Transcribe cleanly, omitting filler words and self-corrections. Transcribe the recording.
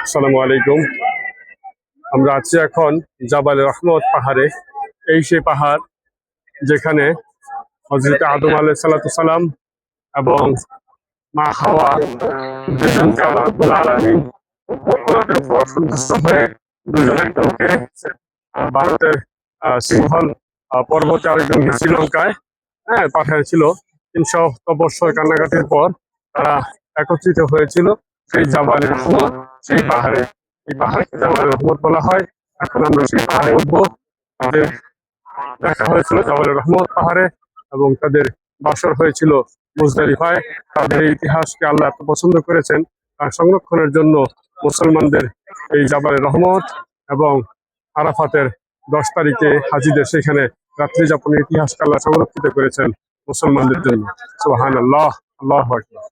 আসসালামু আলাইকুম। আমরা আছি এখন জাবালে রহমত পাহাড়ে। এই সেই পাহাড় যেখানে হযরত আদম আলাইহিস সালাতু সালাম এবং মা হাওয়া দুজনকে আল্লাহ রাব্বুল আলামিন ওনাদের উপর সন্তুষ্ট হয়ে দুজনকে ভারতের সিংহল পর্বতে আরেকজন শ্রীলঙ্কায় পাঠিয়েছিল। ৩০০ বছর কান্নাকাটির পর তারা একত্রিত হয়েছিল সেই জাবালে রহমত, সেই পাহাড়ে। এই পাহাড়কে জাবালে রহমত বলা হয়। এখন আমরা সেই পাহাড়ে উঠবো। তাদের দেখা হয়েছিল জাবালে রহমত পাহাড়ে এবং তাদের বাসর হয়েছিল মুজদালিফায়। তাদের এই ইতিহাসকে আল্লাহ এত পছন্দ করেছেন, তার সংরক্ষণের জন্য মুসলমানদের এই জাবালে রহমত এবং আরাফাতের 10 তারিখে হাজিদের সেখানে রাত্রি যাপনের ইতিহাসকে আল্লাহ সংরক্ষিত করেছেন মুসলমানদের জন্য। সুবহানাল্লাহ, আল্লাহু আকবার।